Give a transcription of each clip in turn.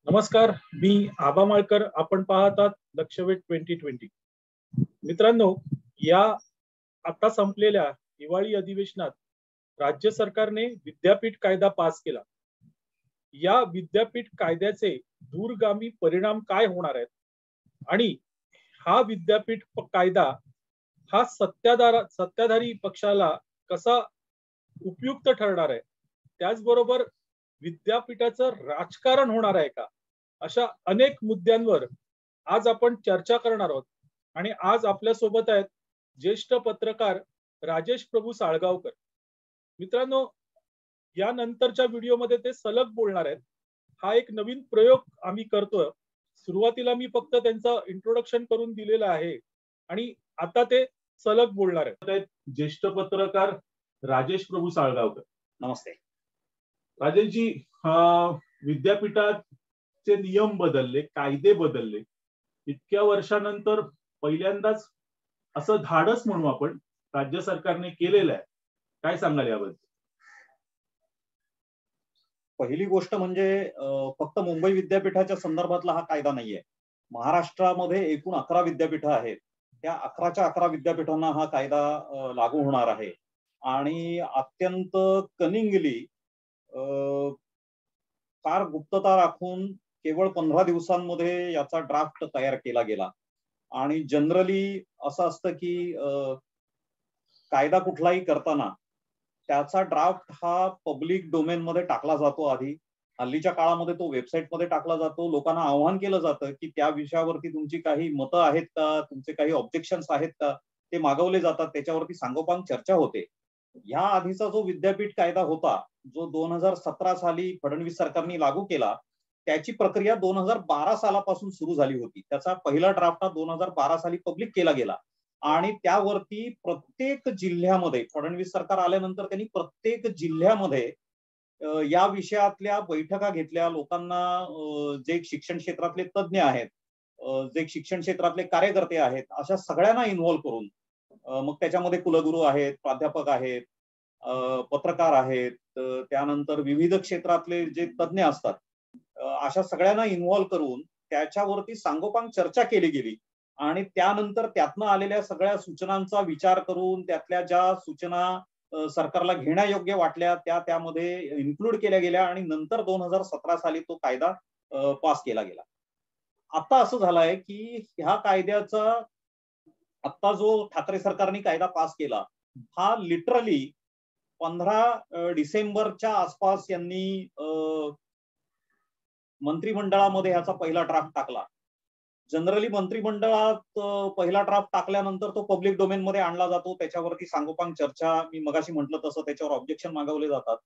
नमस्कार, मी आबा माळकर. आपण पाहतात लक्षवेध 2020. मित्रांनो, या आता संपलेल्या हिवाळी अधिवेशनात राज्य सरकारने विद्यापीठ कायदा पास केला. या विद्यापीठ कायद्याचे दूरगामी परिणाम काय होणार आहेत आणि हा विद्यापीठ कायदा हा सत्ताधारी पक्षाला कसा उपयुक्त ठरणार आहे, त्याचबरोबर विद्यापीठाचं राजकारण होणार आहे का, अशा अनेक मुद्द्यांवर आज आपण चर्चा करणार आहोत. आणि आज आपल्या सोबत आहेत ज्येष्ठ पत्रकार राजेश प्रभू साळगावकर. मित्रांनो, या नंतरच्या व्हिडिओमध्ये ते सलग बोलणार आहेत. हा एक नवीन प्रयोग आम्ही करतोय. सुरुवातीला मी फक्त त्यांचं इंट्रोडक्शन करून दिलेलं आहे आणि आता ते सलग बोलणार आहेत. ज्येष्ठ पत्रकार राजेश प्रभू साळगावकर, नमस्ते. राजेशजी, विद्यापीठाचे नियम बदलले, कायदे बदलले. इतक्या वर्षानंतर पहिल्यांदाच असं धाडस म्हणू आपण राज्य सरकारने केलेलं आहे. काय सांगाल याबद्दल? पहिली गोष्ट म्हणजे फक्त मुंबई विद्यापीठाच्या संदर्भातला हा कायदा नाहीये. महाराष्ट्रामध्ये एकूण 11 विद्यापीठं आहेत. त्या 11च्या 11 विद्यापीठांना हा कायदा लागू होणार आहे आणि अत्यंत कनिंगली फार गुप्तता राखून केवळ 15 दिवसांमध्ये याचा ड्राफ्ट तयार केला गेला. आणि जनरली असं असतं की कायदा कुठलाही करताना त्याचा ड्राफ्ट हा पब्लिक डोमेन मध्ये टाकला जातो. आधी हल्लीच्या काळामध्ये तो वेबसाईटमध्ये टाकला जातो. लोकांना आव्हान केलं जातं की त्या विषयावरती तुमची काही मतं आहेत का, तुमचे काही ऑब्जेक्शन्स आहेत का, ते मागवले जातात. त्याच्यावरती सांगोपांग चर्चा होते. ह्या आधीचा जो विद्यापीठ कायदा होता, जो 2017 साली फडणवीस सरकारने लागू केला, त्याची प्रक्रिया 2012 सालापासून सुरू झाली होती. त्याचा पहिला ड्राफ्ट हा 2012 साली पब्लिक केला गेला आणि त्यावरती प्रत्येक जिल्ह्यामध्ये फडणवीस सरकार आल्यानंतर त्यांनी प्रत्येक जिल्ह्यामध्ये या विषयातल्या बैठका घेतल्या. लोकांना, जे शिक्षण क्षेत्रातले तज्ज्ञ आहेत, जे शिक्षण क्षेत्रातले कार्यकर्ते आहेत, अशा सगळ्यांना इन्व्हॉल्व करून, मग त्याच्यामध्ये कुलगुरू आहेत, प्राध्यापक आहेत, पत्रकार आहेत, त्यानंतर विविध क्षेत्रातले जे तज्ज्ञ असतात, अशा सगळ्यांना इन्व्हॉल्व करून त्याच्यावरती सांगोपांग चर्चा केली गेली. आणि त्यानंतर त्यातनं आलेल्या सगळ्या सूचनांचा विचार करून त्यातल्या ज्या सूचना सरकारला घेण्यायोग्य वाटल्या त्या त्यामध्ये इन्क्लूड केल्या गेल्या आणि नंतर 2017 साली तो कायदा पास केला गेला. आता असं झालंय की ह्या कायद्याचा, आता जो ठाकरे सरकारने कायदा पास केला, हा लिटरली 15 डिसेंबरच्या आसपास यांनी मंत्रिमंडळामध्ये ह्याचा पहिला ड्राफ्ट टाकला. जनरली मंत्रिमंडळात पहिला ड्राफ्ट टाकल्यानंतर तो पब्लिक डोमेन मध्ये आणला जातो. त्याच्यावरती सांगोपांग चर्चा, मी मगाशी म्हटलं तसं, त्याच्यावर ऑब्जेक्शन मागवले जातात.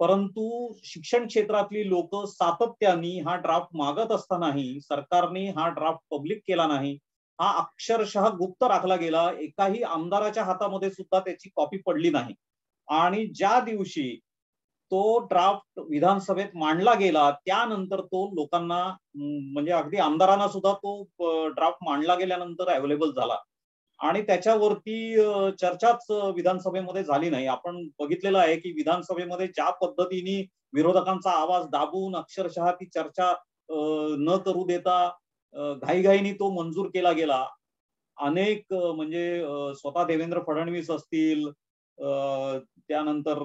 परंतु शिक्षण क्षेत्रातली लोक सातत्याने हा ड्राफ्ट मागत असतानाही सरकारने हा ड्राफ्ट पब्लिक केला नाही. हा अक्षरशः गुप्त राखला गेला. एकाही आमदाराच्या हातामध्ये सुद्धा त्याची कॉपी पडली नाही. आणि ज्या दिवशी तो ड्राफ्ट विधानसभेत मांडला गेला त्यानंतर तो लोकांना, म्हणजे अगदी आमदारांना सुद्धा तो ड्राफ्ट मांडला गेल्यानंतर अवेलेबल झाला आणि त्याच्यावरती चर्चाच विधानसभेमध्ये झाली नाही. आपण बघितलेलं आहे की विधानसभेमध्ये ज्या पद्धतीने विरोधकांचा आवाज दाबून अक्षरशः ती चर्चा न करू देता घाईघाईने तो मंजूर केला गेला. अनेक, म्हणजे स्वतः देवेंद्र फडणवीस असतील, त्यानंतर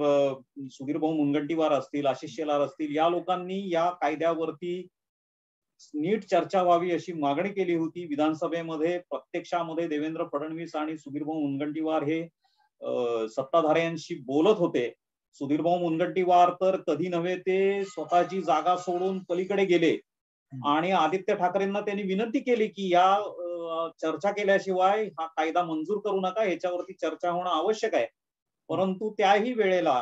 सुधीरभाऊ मुनगंटीवार असतील, आशिष शेलार असतील, या लोकांनी या कायद्यावरती नीट चर्चा व्हावी अशी मागणी केली होती. विधानसभेमध्ये प्रत्यक्षामध्ये देवेंद्र फडणवीस आणि सुधीरभाऊ मुनगंटीवार हे सत्ताधाऱ्यांशी बोलत होते. सुधीरभाऊ मुनगंटीवार तर कधी नव्हे ते स्वतःची जागा सोडून पलीकडे गेले आणि आदित्य ठाकरेंना त्यांनी विनंती केली की या चर्चा केल्याशिवाय हा कायदा मंजूर करू नका, याच्यावरती चर्चा होणं आवश्यक आहे. परंतु त्याही वेळेला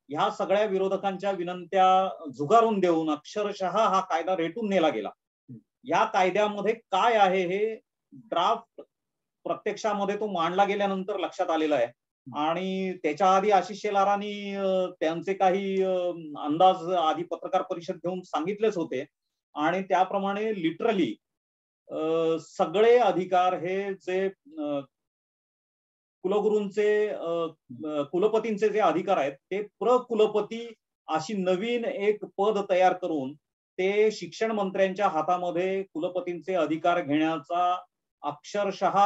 ह्या सगळ्या विरोधकांच्या विनंत्या झुगारून देऊन अक्षरशः हा कायदा रेटून नेला गेला. या कायद्यामध्ये काय आहे हे ड्राफ्ट प्रत्यक्षामध्ये तो मांडला गेल्यानंतर लक्षात आलेलं आहे. आणि त्याच्या आधी आशिष शेलारांनी त्यांचे काही अंदाज आधी पत्रकार परिषद घेऊन सांगितलेच होते आणि त्याप्रमाणे लिटरली सगळे अधिकार हे जे कुलगुरूंचे, कुलपतींचे जे अधिकार आहेत ते प्रकुलपती अशी नवीन एक पद तयार करून ते शिक्षण मंत्र्यांच्या हातामध्ये कुलपतींचे अधिकार घेण्याचा अक्षरशः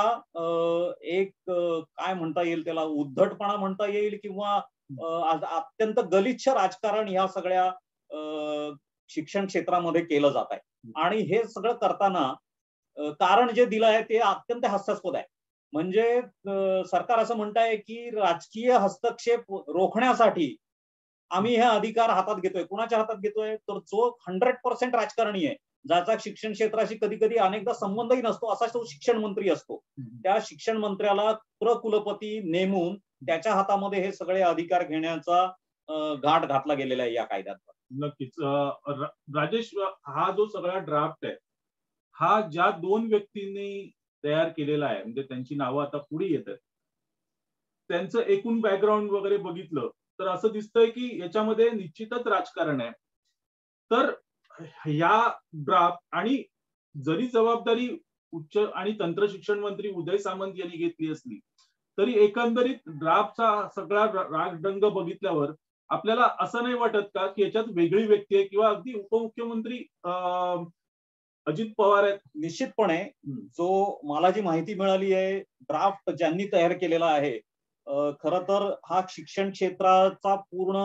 एक काय म्हणता येईल त्याला, उद्धटपणा म्हणता येईल किंवा अत्यंत गलिच्छ राजकारण या सगळ्या शिक्षण क्षेत्रामध्ये केलं जात आहे. आणि हे सगळं करताना कारण जे दिलं आहे ते अत्यंत हास्यास्पद आहे. म्हणजे सरकार असं म्हणताय की राजकीय हस्तक्षेप रोखण्यासाठी आम्ही हे अधिकार हातात घेतोय. कुणाच्या हातात घेतोय? तर जो 100% राजकारणी आहे, ज्याचा शिक्षण क्षेत्राशी कधी कधी अनेकदा संबंधही नसतो, असा तो शिक्षण मंत्री असतो. त्या शिक्षण मंत्र्याला प्रकुलपती नेमून त्याच्या हातामध्ये हे सगळे अधिकार घेण्याचा घाट घातला गेलेला आहे या कायद्यात. नक्कीच. राजेश, हा जो सगळा ड्राफ्ट आहे हा ज्या दोन व्यक्तींनी तयार केलेला आहे, म्हणजे त्यांची नावं आता पुढे येतात, त्यांचं एकूण बॅकग्राऊंड वगैरे बघितलं तर असं दिसतंय की याच्यामध्ये निश्चितच राजकारण आहे. तर या ड्राफ्ट, आणि जरी जबाबदारी उच्च आणि तंत्र शिक्षण मंत्री उदय सामंत यांनी घेतली असली तरी एकंदरीत ड्राफ्टचा सगळा रागडंग बघितल्यावर आपल्याला असं नाही वाटत का की याच्यात वेगळी व्यक्ती आहे किंवा अगदी उपमुख्यमंत्री अजित पवार आहेत? निश्चितपणे जो मला जी माहिती मिळाली आहे, ड्राफ्ट ज्यांनी तयार केलेला आहे, खरं तर हा शिक्षण क्षेत्राचा पूर्ण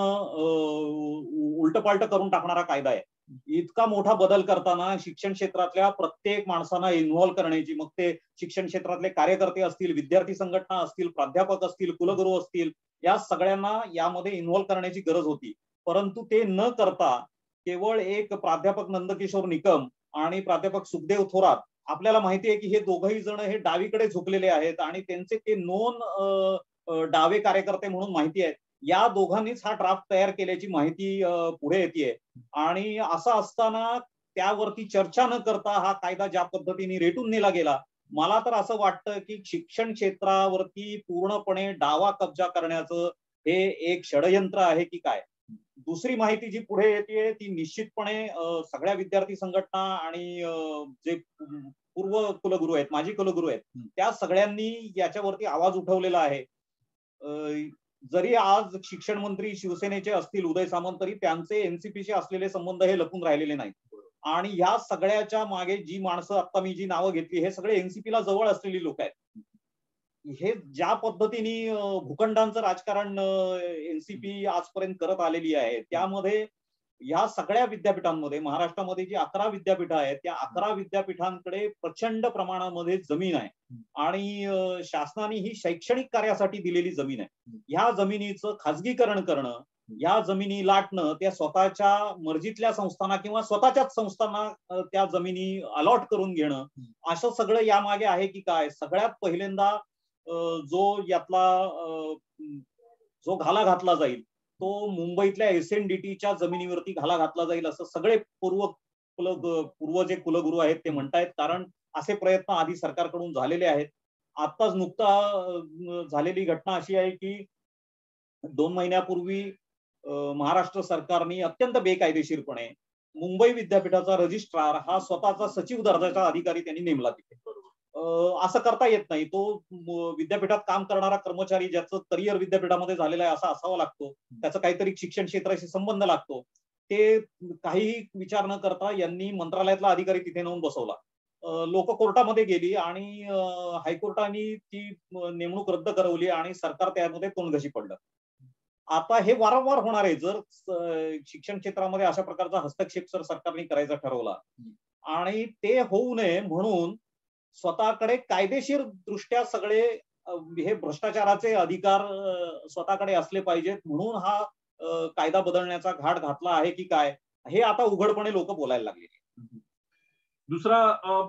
उलटपालट करून टाकणारा कायदा आहे. इतका मोठा बदल करताना शिक्षण क्षेत्रातल्या प्रत्येक माणसांना इन्व्हॉल्व करण्याची, मग ते शिक्षण क्षेत्रातले कार्यकर्ते असतील, विद्यार्थी संघटना असतील, प्राध्यापक असतील, कुलगुरू असतील, या सगळ्यांना यामध्ये इन्व्हॉल्व करण्याची गरज होती. परंतु ते न करता केवळ एक प्राध्यापक नंदकिशोर निकम आणि प्राध्यापक सुखदेव थोरात, आपल्याला माहिती आहे की हे दोघही जण हे डावीकडे झुकलेले आहेत आणि त्यांचे ते नॉन डावे कार्यकर्ते म्हणून माहिती आहेत. या दोघांनीच हा ड्राफ्ट तयार केल्याची माहिती पुढे येते. आणि असं असताना त्यावरती चर्चा न करता हा कायदा ज्या पद्धतीने रेटून नेला गेला, मला तर असं वाटतं की शिक्षण क्षेत्रावरती पूर्णपणे डावा कब्जा करण्याचं हे एक षडयंत्र आहे की काय. दुसरी माहिती जी पुढे येते ती निश्चितपणे सगळ्या विद्यार्थी संघटना आणि जे पूर्व कुलगुरू आहेत, माजी कुलगुरू आहेत, त्या सगळ्यांनी याच्यावरती आवाज उठवलेला आहे. जरी आज शिक्षण मंत्री शिवसेनेचे असतील उदय सामंत, तरी त्यांचे एनसीपीशी असलेले संबंध हे लपून राहिलेले नाहीत. आणि या सगळ्याच्या मागे जी माणसं आता मी जी नावं घेतली, हे सगळे एनसीपीला जवळ असलेली लोक आहेत. हे ज्या पद्धतीने भूखंडांचं राजकारण एनसीपी आजपर्यंत करत आलेली आहे, त्यामध्ये या सगळ्या विद्यापीठांमध्ये, महाराष्ट्रामध्ये जी 11 विद्यापीठं आहेत, त्या 11 विद्यापीठांकडे प्रचंड प्रमाणामध्ये जमीन आहे आणि शासनाने ही शैक्षणिक कार्यासाठी दिलेली जमीन आहे. ह्या जमिनीचं खाजगीकरण करणं, या जमिनी लाटणं, त्या स्वतःच्या मर्जीतल्या संस्थांना किंवा स्वतःच्याच संस्थांना त्या जमिनी अलॉट करून घेणं, असं सगळं यामागे आहे की काय. सगळ्यात पहिल्यांदा जो यातला जो घाला घातला जाईल तो मुंबईतल्या एसएनडीटीच्या जमिनीवरती घाला घातला जाईल, असं सगळे पूर्व जे कुलगुरू आहेत ते म्हणतायत. कारण असे प्रयत्न आधी सरकारकडून झालेले आहेत. आत्ताच नुकता झालेली घटना अशी आहे की 2 महिन्यापूर्वी महाराष्ट्र सरकारने अत्यंत बेकायदेशीरपणे मुंबई विद्यापीठाचा रजिस्ट्रार हा स्वतःचा सचिव दर्जाचा अधिकारी त्यांनी नेमला तिथे. असं करता येत नाही. तो विद्यापीठात काम करणारा कर्मचारी ज्याचं करिअर विद्यापीठामध्ये झालेलं आहे असा असावा लागतो, त्याचा काहीतरी शिक्षण क्षेत्राशी संबंध लागतो. ते काहीही विचार न करता यांनी मंत्रालयातला अधिकारी तिथे नेऊन बसवला. लोक कोर्टामध्ये गेली आणि हायकोर्टाने ती नेमणूक रद्द करवली आणि सरकार त्यामध्ये तोंडघशी पडलं. आता हे वारंवार होणार आहे. जर शिक्षण क्षेत्रामध्ये अशा प्रकारचा हस्तक्षेप सरकारने करायचा ठरवला आणि ते होऊ नये म्हणून स्वतःकडे कायदेशीर दृष्ट्या सगळे हे भ्रष्टाचाराचे अधिकार स्वतःकडे असले पाहिजेत म्हणून हा कायदा बदलण्याचा घाट घातला आहे की काय, हे आता उघडपणे लोक बोलायला लागले. दुसरा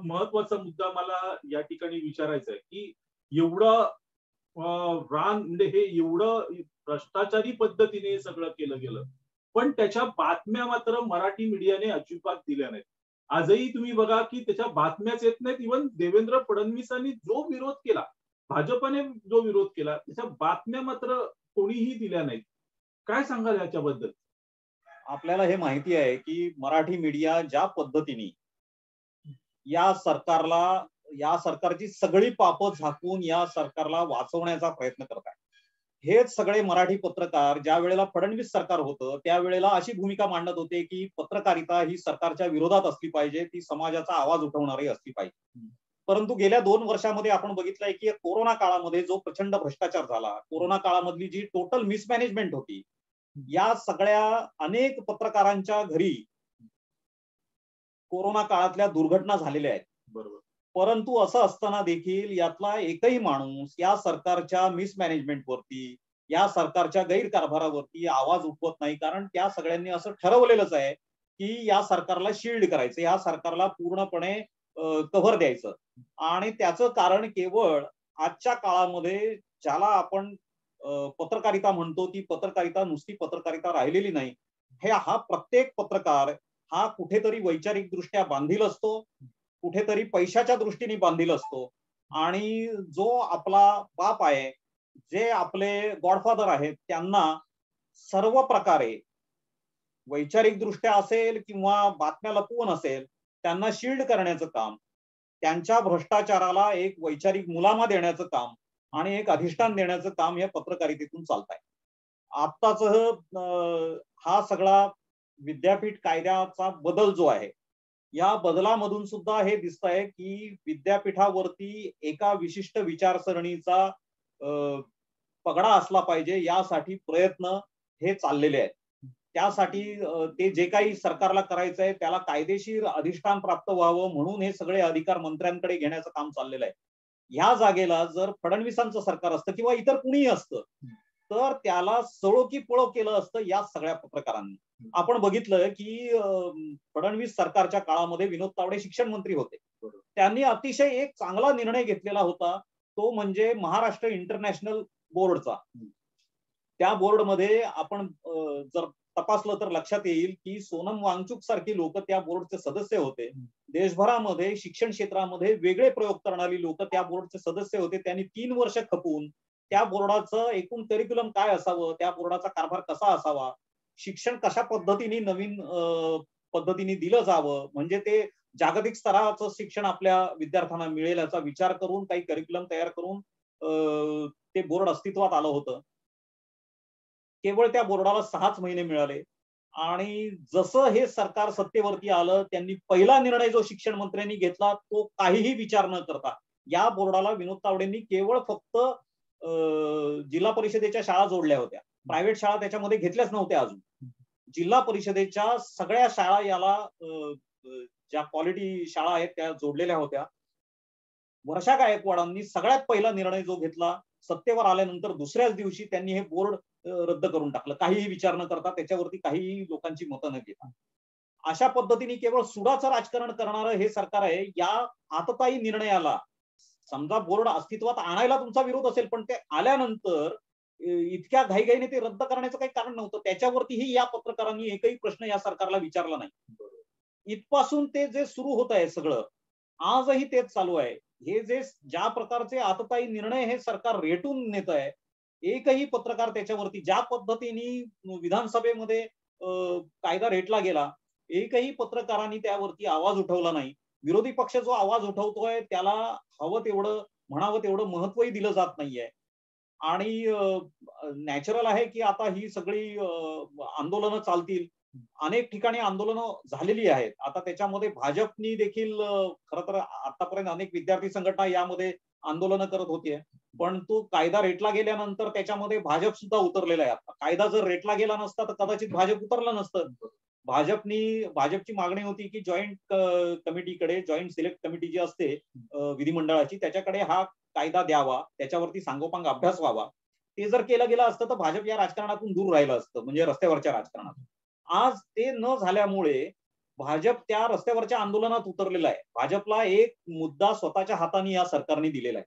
महत्वाचा मुद्दा मला या ठिकाणी विचारायचा आहे की एवढं रान, म्हणजे हे एवढं भ्रष्टाचारी पद्धतीने सगळं केलं गेलं, पण त्याच्या बातम्या मात्र मराठी मीडियाने अजिबात दिल्या नाहीत. आजही तुम्ही बघा की त्याच्या बातम्याच येत नाहीत. इव्हन देवेंद्र फडणवीसांनी जो विरोध केला, भाजपने जो विरोध केला, त्याच्या बातम्या मात्र कोणीही दिल्या नाहीत. काय सांगाल याच्याबद्दल? आपल्याला हे माहिती आहे की मराठी मीडिया ज्या पद्धतीने या सरकारची सगळी पापं झाकून या सरकारला वाचवण्याचा प्रयत्न करत आहे. हेच सगळे मराठी पत्रकार ज्या वेळेला फडणवीस सरकार होतं त्यावेळेला अशी भूमिका मांडत होते की पत्रकारिता ही सरकारच्या विरोधात असली पाहिजे, ती समाजाचा आवाज उठवणारी असली पाहिजे. परंतु गेल्या 2 वर्षामध्ये आपण बघितलंय की कोरोना काळामध्ये जो प्रचंड भ्रष्टाचार झाला, कोरोना काळामधली जी टोटल मिसमॅनेजमेंट होती, या सगळ्या अनेक पत्रकारांच्या घरी कोरोना काळातल्या दुर्घटना झालेल्या आहेत. बरोबर. परंतु असं असताना देखील यातला एकही माणूस या सरकारच्या मिसमॅनेजमेंटवरती, या सरकारच्या गैरकारभारावरती आवाज उठवत नाही. कारण त्या सगळ्यांनी असं ठरवलेलंच आहे की या सरकारला शिल्ड करायचं, या सरकारला पूर्णपणे कव्हर द्यायचं. आणि त्याचं कारण केवळ आजच्या काळामध्ये ज्याला आपण पत्रकारिता म्हणतो, ती पत्रकारिता नुसती पत्रकारिता राहिलेली नाही. हा प्रत्येक पत्रकार हा कुठेतरी वैचारिक दृष्ट्या बांधील असतो, कुठेतरी पैशाच्या दृष्टीने बांधील असतो. आणि जो आपला बाप आहे, जे आपले गॉडफादर आहेत, त्यांना सर्व प्रकारे वैचारिक दृष्ट्या असेल किंवा बातम्या लपवून असेल, त्यांना शील्ड करण्याचं काम, त्यांच्या भ्रष्टाचाराला एक वैचारिक मुलामा देण्याचं काम आणि एक अधिष्ठान देण्याचं काम या पत्रकारितेतून चालत आहे. आत्ताच हा सगळा विद्यापीठ कायद्याचा बदल जो आहे, या बदलामधून सुद्धा हे दिसत आहे की विद्यापीठावरती एका विशिष्ट विचारसरणीचा पगडा असला पाहिजे, यासाठी प्रयत्न हे चाललेले आहेत. त्यासाठी ते जे काही सरकारला करायचं आहे त्याला कायदेशीर अधिष्ठान प्राप्त व्हावं म्हणून हे सगळे अधिकार मंत्र्यांकडे घेण्याचं काम चाललेलं आहे. ह्या जागेला जर फडणवीसांचं सरकार असतं किंवा इतर कुणीही असतं तर त्याला सळो की पळो केलं असतं या सगळ्या पत्रकारांनी. आपण बघितलं की फडणवीस सरकारच्या काळामध्ये विनोद तावडे शिक्षण मंत्री होते. त्यांनी अतिशय एक चांगला निर्णय घेतलेला होता, तो म्हणजे महाराष्ट्र इंटरनॅशनल बोर्डचा. त्या बोर्डमध्ये आपण जर तपासलं तर लक्षात येईल की सोनम वांगचुक सारखी लोक त्या बोर्डचे सदस्य होते. देशभरामध्ये शिक्षण क्षेत्रामध्ये वेगळे प्रयोग करणारी लोक त्या बोर्डचे सदस्य होते. त्यांनी 3 वर्ष खपून त्या बोर्डाचं एकूण करिक्युलम काय असावं, त्या बोर्डाचा कारभार कसा असावा, शिक्षण कशा पद्धतीने नवीन पद्धतीने दिलं जावं, म्हणजे ते जागतिक स्तराचं शिक्षण आपल्या विद्यार्थ्यांना मिळेल याचा विचार करून काही करिक्युलम तयार करून ते बोर्ड अस्तित्वात आलं होतं. केवळ त्या बोर्डाला 6च महिने मिळाले आणि जसं हे सरकार सत्तेवरती आलं, त्यांनी पहिला निर्णय जो शिक्षण मंत्र्यांनी घेतला तो काहीही विचार न करता या बोर्डाला विनोद तावडेंनी केवळ फक्त जिल्हा परिषदेच्या शाळा जोडल्या होत्या. प्रायव्हेट शाळा त्याच्यामध्ये घेतल्याच नव्हत्या अजून. जिल्हा परिषदेच्या सगळ्या शाळा याला ज्या क्वालिटी शाळा आहेत त्या जोडलेल्या होत्या. वर्षा गायकवाडांनी सगळ्यात पहिला निर्णय जो घेतला, सत्तेवर आल्यानंतर दुसऱ्याच दिवशी त्यांनी हे बोर्ड रद्द करून टाकलं, काहीही विचार न करता, त्याच्यावरती काहीही लोकांची मतं न घेता. अशा पद्धतीने केवळ सुडाचं राजकारण करणारं हे सरकार आहे. या आततायी निर्णयाला समजा बोर्ड अस्तित्वात आणायला तुमचा विरोध असेल, पण ते आल्यानंतर इतक्या घाईघाईने ते रद्द करण्याचं काही कारण नव्हतं. त्याच्यावरतीही या पत्रकारांनी एकही प्रश्न या सरकारला विचारला नाही. इथपासून ते जे सुरू होत आहे सगळं, आजही तेच चालू आहे. हे जे ज्या प्रकारचे आततायी निर्णय हे सरकार रेटून नेत आहे, एकही पत्रकार त्याच्यावरती ज्या पद्धतीने विधानसभेमध्ये कायदा रेटला गेला, एकही पत्रकारांनी त्यावरती आवाज उठवला नाही. विरोधी पक्ष जो आवाज उठवतोय त्याला हवं तेवढं म्हणावं तेवढं महत्वही दिलं जात नाहीये. आणि नॅचरल आहे की आता ही सगळी आंदोलनं चालतील. अनेक ठिकाणी आंदोलनं झालेली आहेत. आता त्याच्यामध्ये भाजपनी देखील खरं तर आतापर्यंत अनेक विद्यार्थी संघटना यामध्ये आंदोलनं करत होती. पण तो कायदा रेटला गेल्यानंतर त्याच्यामध्ये भाजप सुद्धा उतरलेला आहे. आता कायदा जर रेटला गेला नसता तर कदाचित भाजप उतरलं नसतं. भाजपची मागणी होती की जॉईंट कमिटीकडे, जॉईंट सिलेक्ट कमिटी जी असते विधिमंडळाची, त्याच्याकडे हा कायदा द्यावा, त्याच्यावरती सांगोपांग अभ्यास व्हावा. ते जर केलं गेलं असतं तर भाजप या राजकारणातून दूर राहिलं असतं, म्हणजे रस्त्यावरच्या राजकारणातून. आज ते न झाल्यामुळे भाजप त्या रस्त्यावरच्या आंदोलनात उतरलेला आहे. भाजपला एक मुद्दा स्वतःच्या हाताने या सरकारने दिलेला आहे.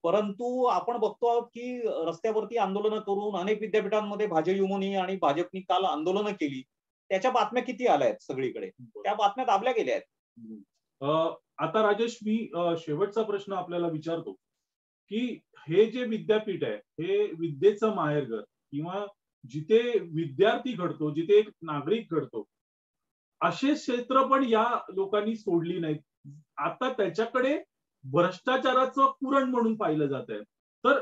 परंतु आपण बघतो आहोत की रस्त्यावरती आंदोलनं करून अनेक विद्यापीठांमध्ये भाजयुमोनी आणि भाजपनी काल आंदोलनं केली. त्याच्या बातम्या किती आल्या आहेत सगळीकडे, त्या बातम्या दाबल्या गेल्या आहेत. आता राजेश, मी शेवटचा प्रश्न आपल्याला विचारतो की हे जे विद्यापीठ आहे हे विद्येचं माहेरघर किंवा जिथे विद्यार्थी घडतो, जिथे एक नागरिक घडतो, असे क्षेत्र पण या लोकांनी सोडली नाहीत. आता त्याच्याकडे भ्रष्टाचाराचं पुरण म्हणून पाहिलं जात आहे. तर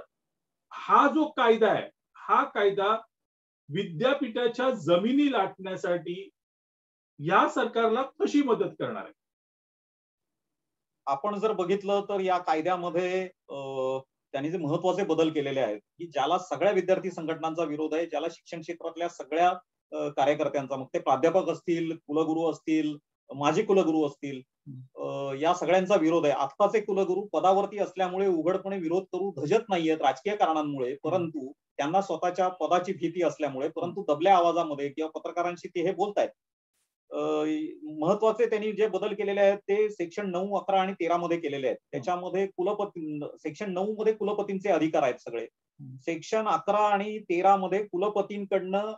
हा जो कायदा आहे हा कायदा विद्यापीठाच्या जमिनी लाटण्यासाठी या सरकारला कशी मदत करणार आहे? आपण जर बघितलं तर या कायद्यामध्ये त्यांनी जे महत्वाचे बदल केलेले आहेत की ज्याला सगळ्या विद्यार्थी संघटनांचा विरोध आहे, ज्याला शिक्षण क्षेत्रातल्या सगळ्या कार्यकर्त्यांचा, मग ते प्राध्यापक असतील, कुलगुरू असतील, माजी कुलगुरू असतील, या सगळ्यांचा विरोध आहे. आत्ताचे कुलगुरू पदावरती असल्यामुळे उघडपणे विरोध करू धजत नाहीयेत राजकीय कारणांमुळे, परंतु त्यांना स्वतःच्या पदाची भीती असल्यामुळे, परंतु दबल्या आवाजामध्ये किंवा पत्रकारांशी ते हे बोलतायत. महत्वाचे त्यांनी जे बदल केलेले आहेत ते सेक्शन 9, 11 आणि 13 मध्ये केलेले आहेत. त्याच्यामध्ये कुलपती, सेक्शन 9 मध्ये कुलपतींचे अधिकार आहेत सगळे. सेक्शन 11 आणि 13 मध्ये कुलपतींकडनं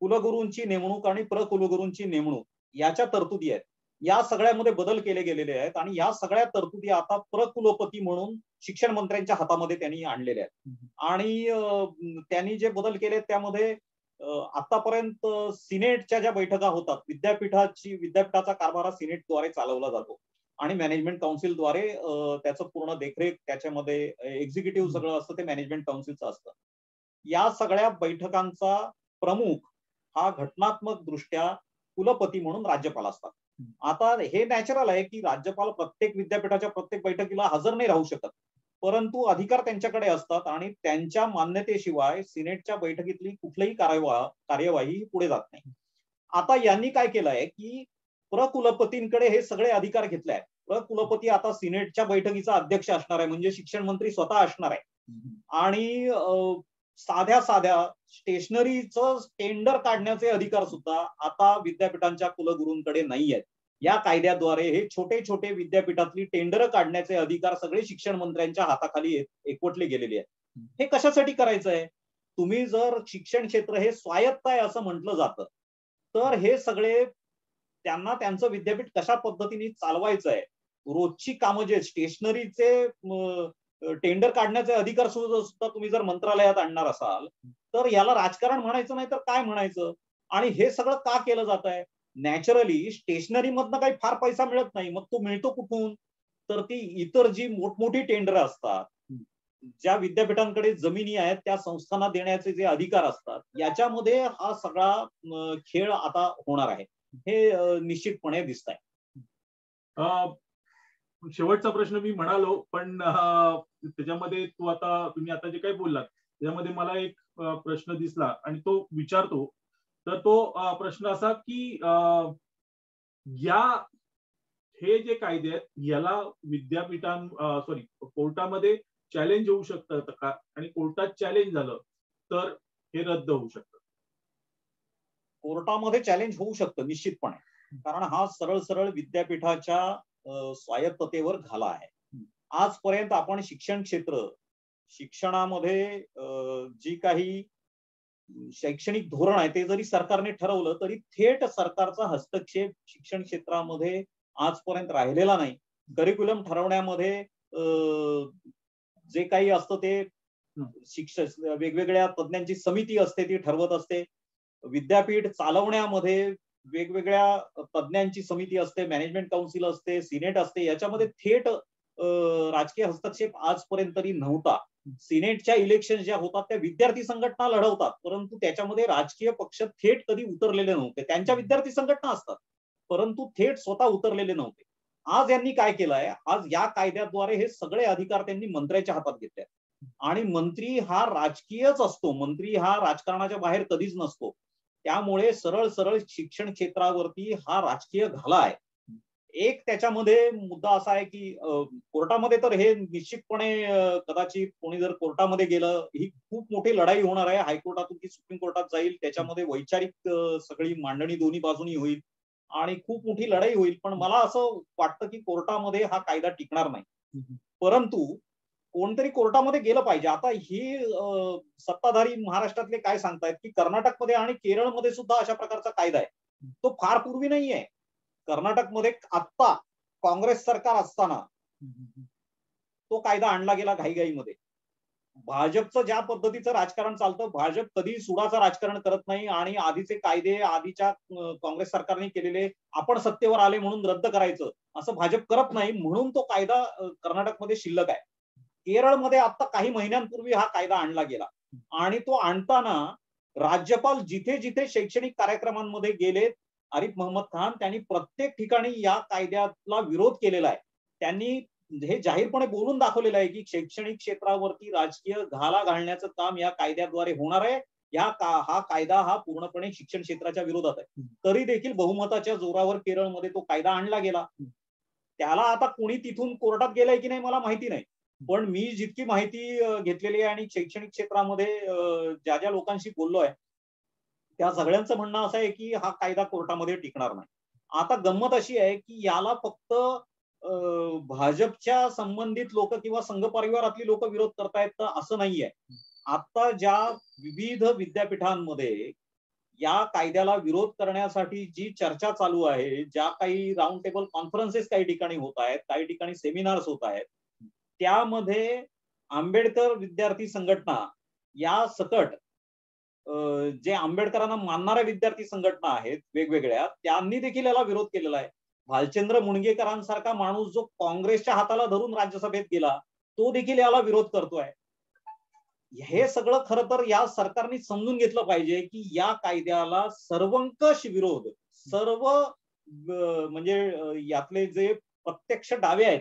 कुलगुरूंची नेमणूक आणि प्रकुलगुरूंची नेमणूक याच्या तरतुदी आहेत. या सगळ्यामध्ये बदल केले गेलेले आहेत आणि या सगळ्या तरतुदी आता प्रकुलपती म्हणून शिक्षण मंत्र्यांच्या हातामध्ये त्यांनी आणलेल्या आहेत. आणि त्यांनी जे बदल केले त्यामध्ये आतापर्यंत सिनेटच्या ज्या बैठका होतात, विद्यापीठाचा कारभार हा सिनेटद्वारे चालवला जातो आणि मॅनेजमेंट काउन्सिलद्वारे त्याचं पूर्ण देखरेख, त्याच्यामध्ये एक्झिक्युटिव्ह सगळं असतं ते मॅनेजमेंट काउन्सिलचं असतं. या सगळ्या बैठकांचा प्रमुख हा घटनात्मक दृष्ट्या कुलपती म्हणून राज्यपाल असतात. आता हे नॅचरल आहे की राज्यपाल प्रत्येक विद्यापीठाच्या प्रत्येक बैठकीला हजर नाही राहू शकत, परंतु अधिकार त्यांच्याकडे असतात आणि त्यांच्या मान्यतेशिवाय सिनेटच्या बैठकीतली कुठलीही कार्यवाही पुढे जात नाही. आता यांनी काय केलंय की प्रकुलपतींकडे हे सगळे अधिकार घेतले आहेत. प्रकुलपती आता सिनेटच्या बैठकीचा अध्यक्ष असणार आहे, म्हणजे शिक्षण मंत्री स्वतः असणार आहे. आणि साध्या स्टेशनरीचं टेंडर काढण्याचे अधिकार सुद्धा आता विद्यापीठांच्या कुलगुरूंकडे नाही आहेत. या कायद्याद्वारे हे छोटे छोटे विद्यापीठातली टेंडर काढण्याचे अधिकार सगळे शिक्षण मंत्र्यांच्या हाताखाली एकवटले गेलेले आहेत. हे कशासाठी करायचं आहे? तुम्ही जर शिक्षण क्षेत्र हे स्वायत्त आहे असं म्हटलं जातं, तर हे सगळे त्यांना त्यांचं विद्यापीठ कशा पद्धतीने चालवायचं आहे, रोजची कामं जे स्टेशनरीचे टेंडर काढण्याचे अधिकार सुद्धा तुम्ही जर मंत्रालयात आणणार असाल तर याला राजकारण म्हणायचं नाही तर काय म्हणायचं? आणि हे सगळं का केलं जात आहे? नॅचरली स्टेशनरी मधनं काही फार पैसा मिळत नाही, मग तो मिळतो कुठून? तर ती इतर जी मोठमोठी टेंडर असतात, ज्या विद्यापीठांकडे जमिनी आहेत त्या संस्थांना देण्याचे जे अधिकार असतात, याच्यामध्ये हा सगळा खेळ आता होणार आहे, हे निश्चितपणे दिसत आहे. शेवटचा प्रश्न मी म्हणालो, पण त्याच्यामध्ये तुम्ही आता जे काही बोललात त्याच्यामध्ये मला एक प्रश्न दिसला आणि तो विचारतो. तर तो प्रश्न असा की हे जे कायदे आहेत याला कोर्टामध्ये चॅलेंज होऊ शकतं का? आणि कोर्टात चॅलेंज झालं तर हे रद्द होऊ शकतं? कोर्टामध्ये चॅलेंज होऊ शकतं निश्चितपणे, कारण हा सरळ विद्यापीठाच्या स्वायत्ततेवर घाला आहे. आजपर्यंत आपण शिक्षणामध्ये जी काही शैक्षणिक धोरण आहे ते जरी सरकारने ठरवलं तरी थेट सरकारचा हस्तक्षेप शिक्षण क्षेत्रामध्ये आजपर्यंत राहिलेला नाही. करिक्युलम ठरवण्यामध्ये जे काही असतं ते वेगवेगळ्या तज्ञांची समिती असते, ती ठरवत असते. विद्यापीठ चालवण्यामध्ये वेगवेगळ्या तज्ञांची समिती असते, मॅनेजमेंट काउन्सिल असते, सिनेट असते. याच्यामध्ये थेट राजकीय हस्तक्षेप आजपर्यंत तरी नव्हता. सिनेटच्या इलेक्शन ज्या होतात त्या विद्यार्थी संघटना लढवतात, परंतु त्याच्यामध्ये राजकीय पक्ष थेट कधी उतरलेले नव्हते. त्यांच्या विद्यार्थी संघटना असतात, परंतु थेट स्वतः उतरलेले नव्हते. आज यांनी काय केलंय? आज या कायद्याद्वारे हे सगळे अधिकार त्यांनी मंत्र्याच्या हातात घेतले आणि मंत्री हा राजकीयच असतो, मंत्री हा राजकारणाच्या बाहेर कधीच नसतो. त्यामुळे सरळ शिक्षण क्षेत्रावरती हा राजकीय घाला आहे. एक त्याच्यामध्ये मुद्दा असा आहे की कोर्टामध्ये तर हे निश्चितपणे कदाचित कोणी जर कोर्टामध्ये गेलं, ही खूप मोठी लढाई होणार आहे. हायकोर्टातून ती सुप्रीम कोर्टात जाईल, त्याच्यामध्ये वैचारिक सगळी मांडणी दोन्ही बाजूनी होईल आणि खूप मोठी लढाई होईल. पण मला असं वाटतं की कोर्टामध्ये हा कायदा टिकणार नाही, परंतु कोणतरी कोर्टामध्ये गेलं पाहिजे. आता ही सत्ताधारी महाराष्ट्रातले काय सांगतायत की कर्नाटकमध्ये आणि केरळमध्ये सुद्धा अशा प्रकारचा कायदा आहे. तो फार पूर्वी नाहीये. कर्नाटकमध्ये आत्ता काँग्रेस सरकार असताना तो कायदा आणला गेला घाईघाईमध्ये. भाजपचं ज्या पद्धतीचं राजकारण चालतं, भाजप कधी सुडाचं राजकारण करत नाही आणि आधीचे कायदे आधीच्या काँग्रेस सरकारने केलेले आपण सत्तेवर आले म्हणून रद्द करायचं असं भाजप करत नाही, म्हणून तो कायदा कर्नाटकमध्ये शिल्लक आहे. केरळमध्ये आता काही महिन्यांपूर्वी हा कायदा आणला गेला. आणि तो आणताना राज्यपाल जिथे जिथे शैक्षणिक कार्यक्रमांमध्ये गेलेत, आरिफ मोहम्मद खान त्यांनी प्रत्येक ठिकाणी या कायद्याला विरोध केलेला आहे. त्यांनी हे जाहीरपणे बोलून दाखवलेलं आहे की शैक्षणिक क्षेत्रावरती राजकीय घाला घालण्याचं काम या कायद्याद्वारे होणार आहे. हा कायदा हा पूर्णपणे शिक्षण क्षेत्राच्या विरोधात आहे. तरी देखील बहुमताच्या जोरावर केरळमध्ये तो कायदा आणला गेला. त्याला आता कोणी तिथून कोर्टात गेलाय की नाही मला माहिती नाही, पण मी जितकी माहिती घेतलेली आहे आणि शैक्षणिक क्षेत्रामध्ये ज्या ज्या लोकांशी बोललो आहे त्या सगळ्यांचं म्हणणं असं आहे की हा कायदा कोर्टामध्ये टिकणार नाही. आता गंमत अशी आहे की याला फक्त भाजपच्या संबंधित लोक किंवा संघ परिवारातली लोक विरोध करतायत तर असं नाहीये. आता ज्या विविध विद्यापीठांमध्ये या कायद्याला विरोध करण्यासाठी जी चर्चा चालू आहे, ज्या काही राऊंड टेबल कॉन्फरन्सेस काही ठिकाणी होत आहेत, काही ठिकाणी सेमिनार्स होत आहेत, त्यामध्ये आंबेडकर विद्यार्थी संघटना या सकट जे आंबेडकरांना मानणाऱ्या विद्यार्थी संघटना आहेत वेगवेगळ्या, त्यांनी देखील याला विरोध केलेला आहे. भालचंद्र मुणगेकरांसारखा माणूस जो काँग्रेसच्या हाताला धरून राज्यसभेत गेला, तो देखील याला विरोध करतोय. हे सगळं खरं तर या सरकारने समजून घेतलं पाहिजे की या कायद्याला सर्वंकष विरोध, सर्व म्हणजे यातले जे प्रत्यक्ष डावे आहेत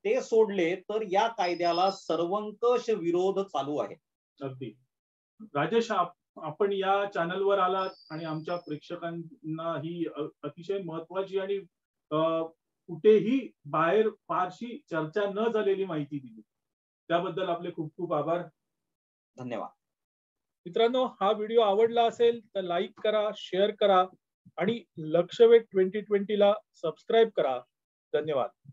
ते सोडले तर या कायद्याला सर्वंकष विरोध चालू आहे. अगदी राजेश, आपण या चॅनलवर आलात आणि आमच्या प्रेक्षकांना ही अतिशय महत्वाची आणि कुठेही बाहेर फारशी चर्चा न झालेली माहिती दिली, त्याबद्दल आपले खूप खूप आभार. धन्यवाद. मित्रांनो, हा व्हिडिओ आवडला असेल तर लाईक करा, शेअर करा आणि लक्षवेध 2020 ला सबस्क्राईब करा. धन्यवाद.